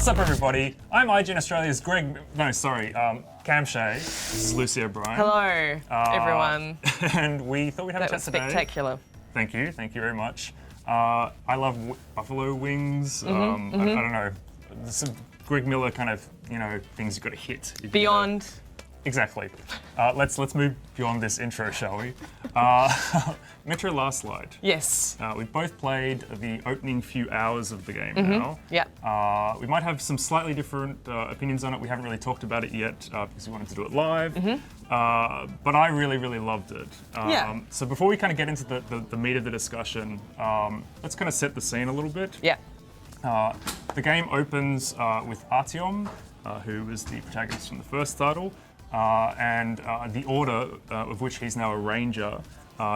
What's up, everybody? I'm IGN Australia's Cam Shea. This is Lucy O'Brien. Hello, everyone. And we thought we'd have a chat today. Spectacular. Thank you very much. I love buffalo wings. I don't know, some Greg Miller kind of, things you've got to hit. Beyond. Exactly. Let's move beyond this intro, shall we? Metro Last Light. Yes. We've both played the opening few hours of the game now. Yeah. We might have some slightly different opinions on it. We haven't really talked about it yet because we wanted to do it live. But I really, really loved it. Yeah. So before we kind of get into the meat of the discussion, let's kind of set the scene a little bit. Yeah. The game opens with Artyom, who was the protagonist from the first title. And the Order, of which he's now a ranger,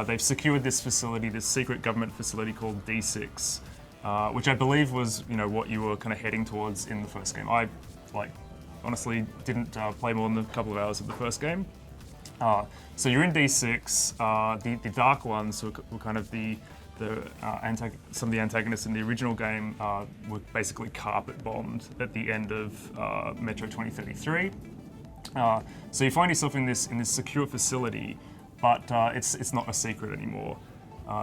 they've secured this facility, this secret government facility called D6, which I believe was, what you were kind of heading towards in the first game. I, honestly didn't play more than a couple of hours of the first game. So you're in D6. The Dark Ones, who were kind of some of the antagonists in the original game, were basically carpet bombed at the end of Metro 2033. So you find yourself in this secure facility, but it's not a secret anymore.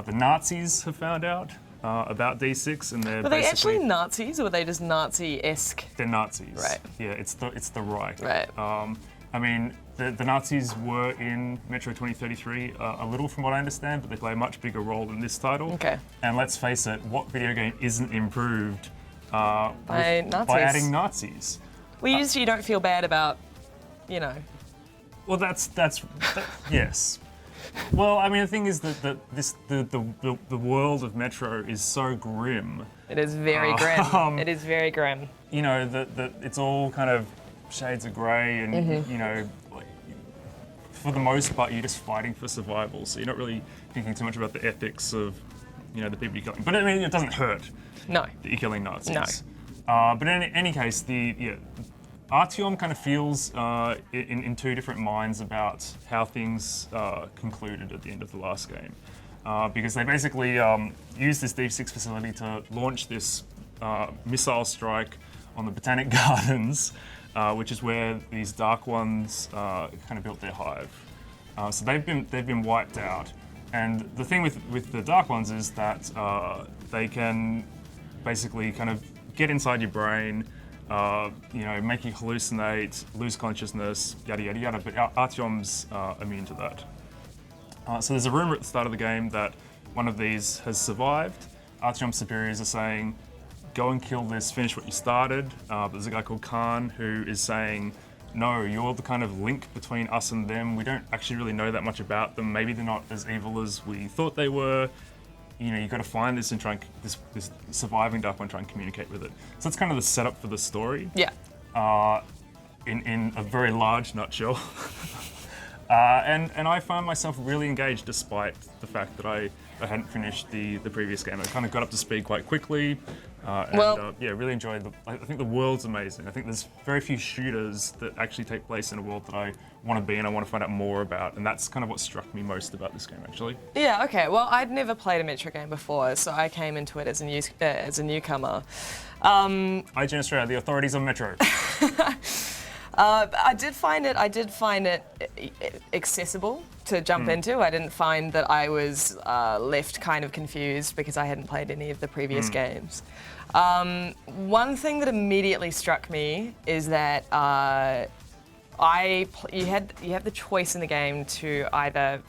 The Nazis have found out about D6, and they're Were they actually Nazis, or were they just Nazi-esque? They're Nazis. Right. Yeah, it's the Reich. Right. I mean, the Nazis were in Metro 2033 a little, from what I understand, but they play a much bigger role in this title. Okay. And let's face it, what video game isn't improved By adding Nazis? Well, you don't feel bad about, Well, that's yes. Well, I mean, the thing is that the world of Metro is so grim. It is very grim. It is very grim. It's all kind of shades of grey, and for the most part, you're just fighting for survival. So you're not really thinking too much about the ethics of, the people you're killing. But I mean, it doesn't hurt. No. That you're killing Nazis. No. But in any case, Artyom kind of feels in two different minds about how things concluded at the end of the last game. Because they basically used this D6 facility to launch this missile strike on the Botanic Gardens, which is where these Dark Ones kind of built their hive. So they've been wiped out. And the thing with the Dark Ones is that they can basically kind of get inside your brain, make you hallucinate, lose consciousness, yada, yada, yada, but Artyom's immune to that. So there's a rumor at the start of the game that one of these has survived. Artyom's superiors are saying, go and kill this, finish what you started. But there's a guy called Khan who is saying, no, you're the kind of link between us and them. We don't actually really know that much about them. Maybe they're not as evil as we thought they were. You've got to find this and try and this surviving Dark One, try and communicate with it. So that's kind of the setup for the story. Yeah. In a very large nutshell. And I found myself really engaged despite the fact that I hadn't finished the previous game. I kind of got up to speed quite quickly. Really enjoyed I think the world's amazing. I think there's very few shooters that actually take place in a world that I want to be in, I want to find out more about, and that's kind of what struck me most about this game, actually. Yeah, okay. Well, I'd never played a Metro game before, so I came into it as a newcomer. IGN Australia, the authorities on Metro. I did find it accessible to jump into. I didn't find that I was left kind of confused because I hadn't played any of the previous games. One thing that immediately struck me is that you have the choice in the game to either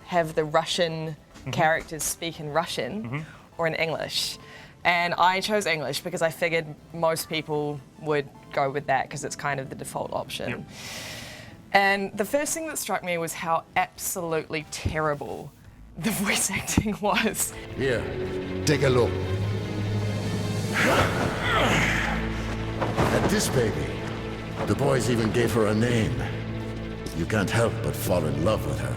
have the Russian characters speak in Russian or in English. And I chose English because I figured most people would go with that because it's kind of the default option. Yep. And the first thing that struck me was how absolutely terrible the voice acting was. Here, take a look. At this baby, the boys even gave her a name. You can't help but fall in love with her.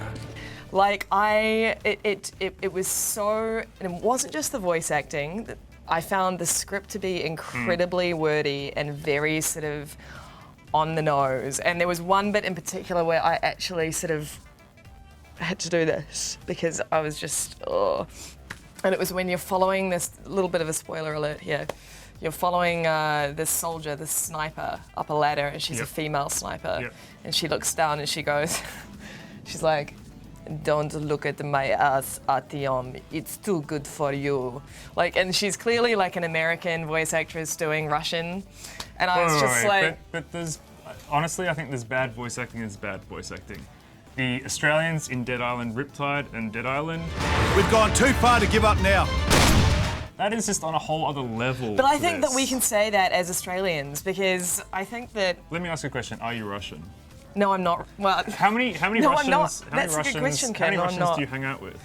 It was so, and it wasn't just the voice acting. I found the script to be incredibly wordy and very sort of on the nose. And there was one bit in particular where I actually sort of had to do this because I was just, And it was when you're following this, little bit of a spoiler alert here, you're following this soldier, this sniper, up a ladder, and she's a female sniper. Yep. And she looks down and she goes, she's like, "Don't look at my ass, Artyom. It's too good for you." Like, and she's clearly like an American voice actress doing Russian. And I was just like... But there's, honestly, I think there's bad voice acting and there's bad voice acting. The Australians in Dead Island, Riptide and Dead Island... We've gone too far to give up now. That is just on a whole other level. But I think that we can say that as Australians, because I think that... Let me ask you a question. Are you Russian? No, I'm not. Well, How many No, Russians? I'm not. How many That's a good Russians, question, How many Ken. No, I'm Russians not. do you hang out with?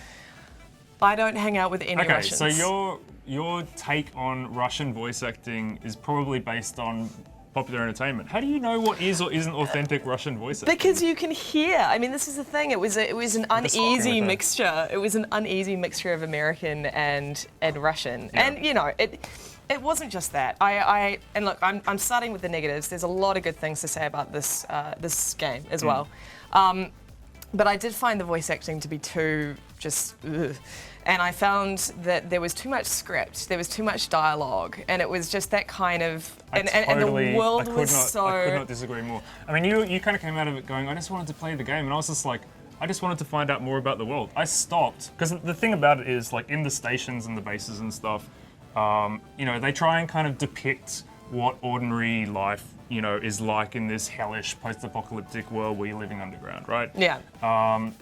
I don't hang out with any Okay, Russians. so your take on Russian voice acting is probably based on popular entertainment. How do you know what is or isn't authentic Russian voice acting? Because you can hear. I mean, this is the thing. It was an uneasy with mixture. It was an uneasy mixture of American and Russian. Yeah. And you know, it wasn't just that. And look, I'm starting with the negatives. There's a lot of good things to say about this this game as well. But I did find the voice acting to be too just. Ugh. And I found that there was too much script, there was too much dialogue, and it was just that kind of. And the world was so. I could not disagree more. I mean, you kind of came out of it going, I just wanted to play the game, and I was just like, I just wanted to find out more about the world. I stopped, because the thing about it is, like, in the stations and the bases and stuff, you know, they try and kind of depict what ordinary life, you know, is like in this hellish post-apocalyptic world where you're living underground, right? Yeah.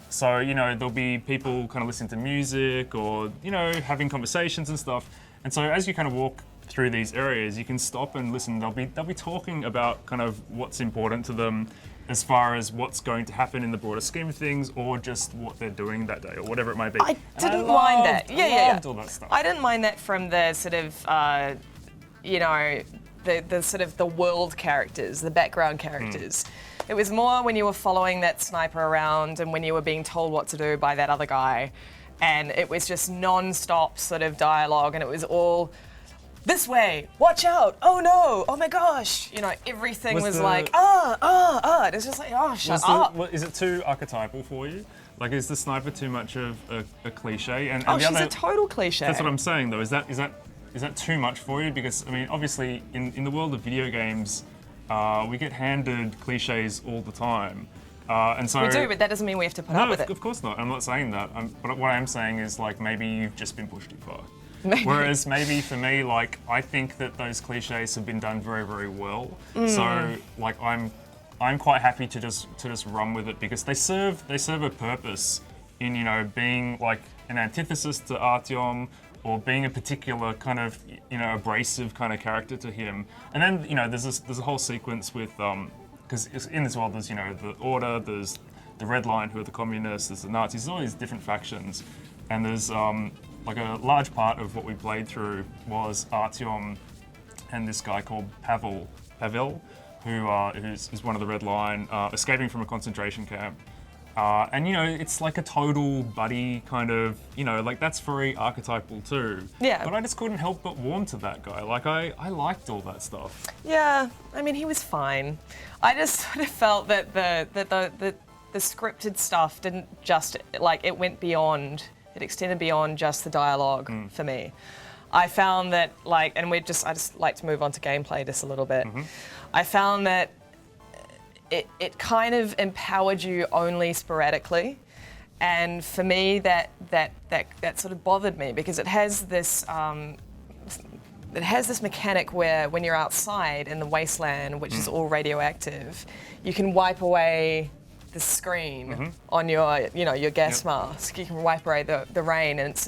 So, you know, there'll be people kind of listening to music or, you know, having conversations and stuff. And so as you kind of walk through these areas, you can stop and listen. They'll be talking about kind of what's important to them as far as what's going to happen in the broader scheme of things, or just what they're doing that day, or whatever it might be. I didn't mind that. I loved all that stuff. I didn't mind that from the sort of, you know, the sort of the world characters, the background characters. It was more when you were following that sniper around and when you were being told what to do by that other guy, and it was just non-stop sort of dialogue, and it was all this way, watch out, oh no, oh my gosh, you know, everything was like, and it's just like, oh, shut up. Is it too archetypal for you? Like, is the sniper too much of a cliche? And Oh, the she's other, a total cliche. That's what I'm saying, though. Is that too much for you? Because, I mean, obviously, in the world of video games, we get handed cliches all the time. And so We do, but that doesn't mean we have to put up with it. Of course not. I'm not saying that. But what I am saying is, like, maybe you've just been pushed too far. Maybe. Whereas maybe for me, like, I think that those cliches have been done very, very well. So, like, I'm quite happy to just run with it because they serve a purpose in, you know, being like an antithesis to Artyom, or being a particular kind of, you know, abrasive kind of character to him. And then, you know, there's a whole sequence with, because in this world there's, you know, the Order, there's the Red Line, who are the communists, there's the Nazis, there's all these different factions. And there's, like, a large part of what we played through was Artyom and this guy called Pavel, who's one of the Red Line, escaping from a concentration camp. And, you know, it's like a total buddy kind of, you know, like, that's very archetypal too. Yeah. But I just couldn't help but warm to that guy. Like, I liked all that stuff. Yeah, I mean, he was fine. I just sort of felt that the scripted stuff didn't just, like, it went beyond, it extended beyond just the dialogue for me. I found that, like, and I just like to move on to gameplay just a little bit. I found that it kind of empowered you only sporadically, and for me that sort of bothered me because it has this mechanic where when you're outside in the wasteland, which is all radioactive, you can wipe away the screen on your, you know, your gas mask. You can wipe away the rain, and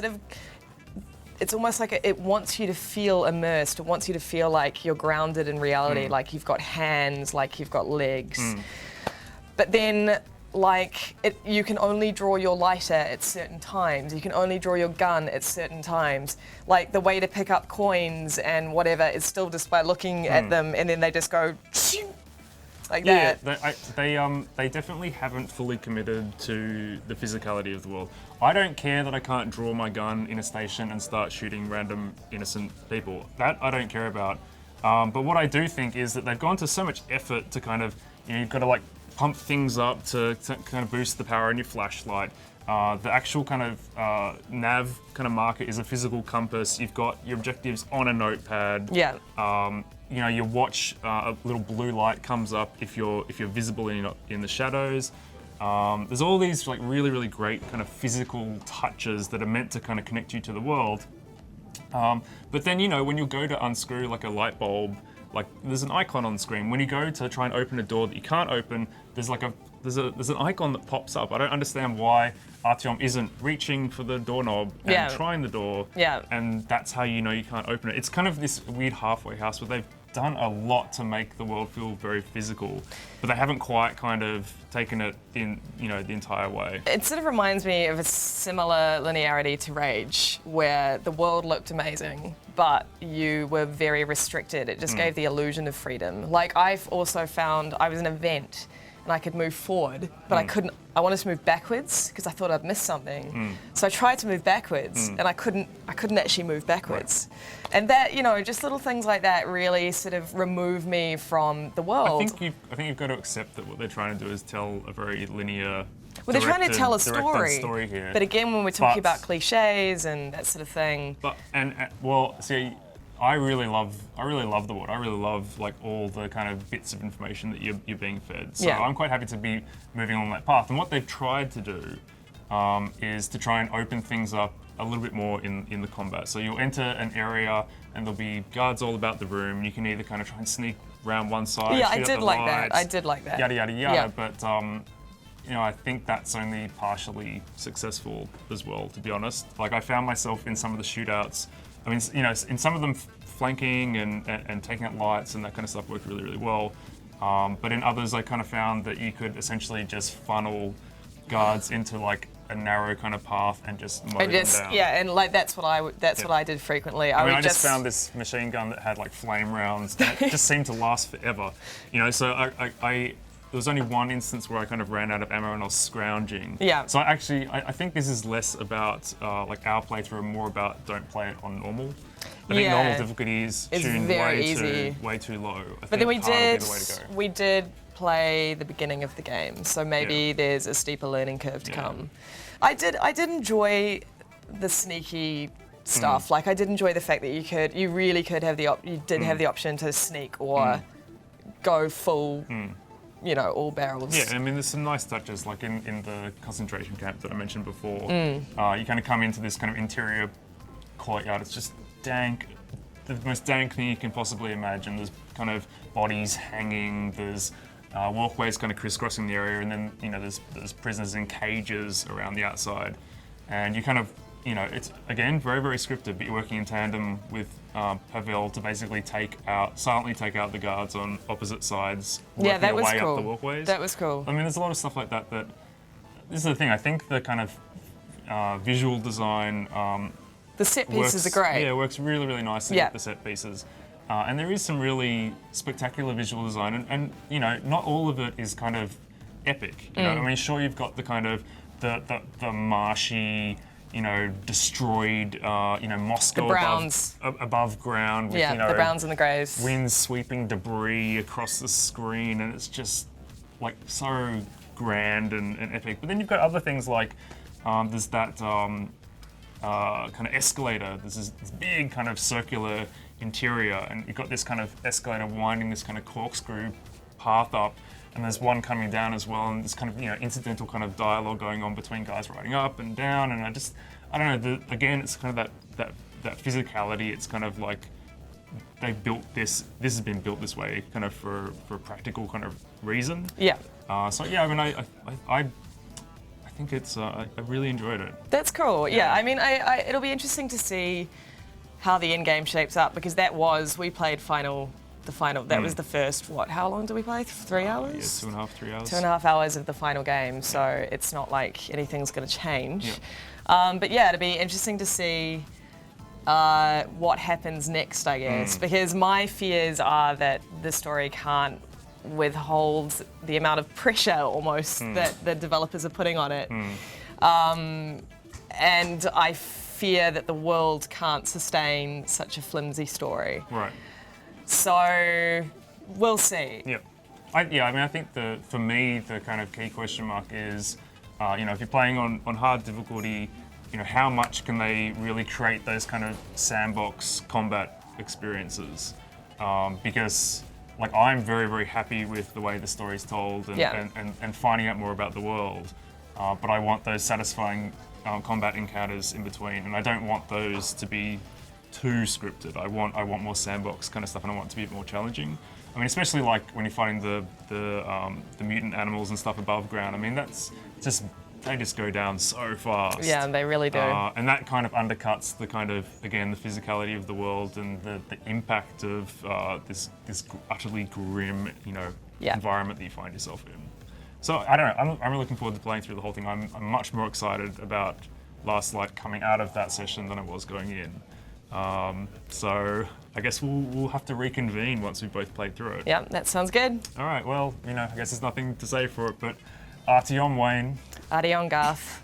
it's almost like it wants you to feel immersed. It wants you to feel like you're grounded in reality, like you've got hands, like you've got legs. But then, like, you can only draw your lighter at certain times. You can only draw your gun at certain times. Like, the way to pick up coins and whatever is still just by looking at them, and then they just go like that. Yeah, they definitely haven't fully committed to the physicality of the world. I don't care that I can't draw my gun in a station and start shooting random innocent people. That I don't care about. But what I do think is that they've gone to so much effort to kind of, you know, you've got to, like, pump things up to kind of boost the power in your flashlight. The actual kind of nav kind of marker is a physical compass. You've got your objectives on a notepad. Yeah. You know, your watch, a little blue light comes up if you're visible in the shadows. There's all these like really great kind of physical touches that are meant to kind of connect you to the world. But then, you know, when you go to unscrew like a light bulb, like there's an icon on the screen. When you go to try and open a door that you can't open, there's an icon that pops up. I don't understand why Artyom isn't reaching for the doorknob and trying the door. Yeah. And that's how you know you can't open it. It's kind of this weird halfway house where they've done a lot to make the world feel very physical, but they haven't quite kind of taken it in, you know, the entire way. It sort of reminds me of a similar linearity to Rage, where the world looked amazing, but you were very restricted. It just gave the illusion of freedom. Like, I've also found I was in an event and I could move forward, but I wanted to move backwards because I thought I'd missed something. So I tried to move backwards and I couldn't actually move backwards. Right. And that, you know, just little things like that really sort of remove me from the world. I think you've got to accept that what they're trying to do is tell a very linear. Well, they're trying to tell a story here. But again, when we're talking about cliches and that sort of thing. But well, see, I really love the world. I really love like all the kind of bits of information that you're being fed. So I'm quite happy to be moving on that path. And what they've tried to do is to try and open things up a little bit more in the combat. So you'll enter an area and there'll be guards all about the room. You can either kind of try and sneak around one side. Yeah, I did like that. Yada yada yada. Yeah. But you know, I think that's only partially successful as well, to be honest. Like, I found myself in some of the shootouts. I mean, you know, in some of them, flanking and taking out lights and that kind of stuff worked really well. But in others, I kind of found that you could essentially just funnel guards into like a narrow kind of path and just mow them down. Yeah, and like that's what I did frequently. I just found this machine gun that had like flame rounds, and it just seemed to last forever. You know, so there was only one instance where I kind of ran out of ammo and I was scrounging. Yeah. So I think this is less about like our playthrough and more about don't play it on normal. I think normal difficulty is tuned way too low. But then we did play the beginning of the game, so maybe there's a steeper learning curve to come. I did enjoy the sneaky stuff. Like, I did enjoy the fact that you really could have have the option to sneak or go full. You know, all barrels. Yeah, I mean, there's some nice touches, like in the concentration camp that I mentioned before. You kind of come into this kind of interior courtyard. It's just dank, the most dank thing you can possibly imagine. There's kind of bodies hanging. There's walkways kind of crisscrossing the area, and then, you know, there's prisoners in cages around the outside, and you kind of, you know, it's again very scripted, but you're working in tandem with Pavel to basically silently take out the guards on opposite sides. Yeah, that was cool. Up the walkways. That was cool. I mean, there's a lot of stuff like that. This is the thing. I think the kind of visual design. The set pieces are great. Yeah, it works really nicely with the set pieces. And there is some really spectacular visual design, and you know, not all of it is kind of epic. You know, I mean, sure, you've got the kind of the marshy, you know, destroyed, you know, Moscow above ground with, you know, the browns and the greys. Winds sweeping debris across the screen, and it's just like so grand and epic. But then you've got other things like there's that kind of escalator. There's this big kind of circular interior, and you've got this kind of escalator winding this kind of corkscrew path up, and there's one coming down as well, and this kind of, you know, incidental kind of dialogue going on between guys riding up and down, and I don't know, again, it's kind of that physicality. It's kind of like they built this has been built this way kind of for a practical kind of reason. Yeah. So yeah, I mean, I think it's, I really enjoyed it. That's cool. Yeah, I mean, it'll be interesting to see how the end game shapes up, because we played the final. That was the first. How long did we play? 3 hours. Yeah, 2.5, 3 hours. 2.5 hours of the final game. So it's not like anything's going to change. Yeah. But yeah, it'll be interesting to see what happens next, I guess, because my fears are that the story can't withhold the amount of pressure almost that the developers are putting on it, and I fear that the world can't sustain such a flimsy story. Right. So we'll see. Yeah. I mean, I think for me, the kind of key question mark is If you're playing on hard difficulty, how much can they really create those kind of sandbox combat experiences? Because I'm very, very happy with the way the story's told and finding out more about the world. But I want those satisfying combat encounters in between, and I don't want those to be too scripted. I want more sandbox kind of stuff, and I want it to be more challenging. I mean, especially when you're fighting the mutant animals and stuff above ground. I mean, they just go down so fast. Yeah, they really do. And that kind of undercuts the the physicality of the world and the impact of this utterly grim, environment that you find yourself in. So I don't know. I'm really looking forward to playing through the whole thing. I'm much more excited about Last Light coming out of that session than I was going in. So I guess we'll have to reconvene once we've both played through it. Yeah, that sounds good. All right. Well, I guess there's nothing to say for it, but Artyom, Wayne. Adion, Garth.